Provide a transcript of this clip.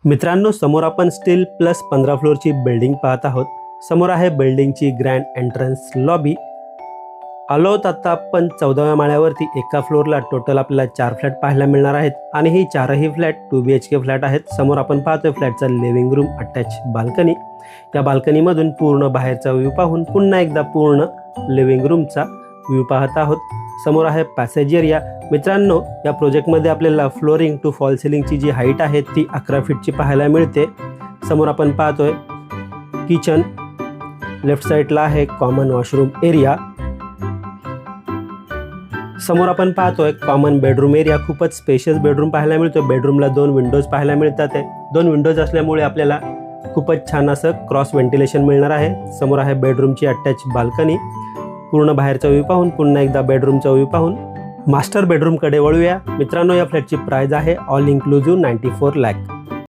मित्रांनो, समोर आपण स्टील प्लस 15 फ्लोअरची बिल्डिंग पाहत आहोत। समोर आहे बिल्डिंगची ग्रँड एंट्रन्स लॉबी। आलो आहोत आता आपण 14व्या माळ्यावरती। एका फ्लोअरला टोटल आपल्याला 4 फ्लॅट पाहायला मिळणार आहेत आणि ही चारही फ्लॅट 2 BHK फ्लॅट आहेत। समोर आपण पाहतोय फ्लॅटचा लिव्हिंग रूम, अटॅच बाल्कनी। या बाल्कनीमधून पूर्ण बाहेरचा व्ह्यू पाहून पुन्हा एकदा पूर्ण लिव्हिंग रूमचा व्ह्यू पाहत आहोत। समोर आहे पॅसेज एरिया। मित्रांनो, या प्रोजेक्टमध्ये आपल्याला फ्लोरिंग टू फॉल सिलिंगची जी हाईट आहे ती 11 फीटची पाहायला मिळते। समोर आपण पाहतोय किचन, लेफ्ट साईडला आहे कॉमन वॉशरूम एरिया। समोर आपण पाहतोय कॉमन बेडरूम एरिया। खूपच स्पेशियस बेडरूम पाहायला मिळतो। बेडरूमला 2 विंडोज पाहायला मिळतात। 2 विंडोज असल्यामुळे आपल्याला खूपच छान असं क्रॉस व्हेंटिलेशन मिळणार आहे। समोर आहे बेडरूमची अटॅच बाल्कनी। पूर्ण बाहेरचा व्ह्यू पाहून पुन्हा एकदा बेडरूमचा व्ह्यू पाहून मास्टर बेडरूमकडे वळूया। मित्रांनो, या फ्लॅटची प्राइस आहे ऑल इन्क्लुझिव्ह 94 लाख।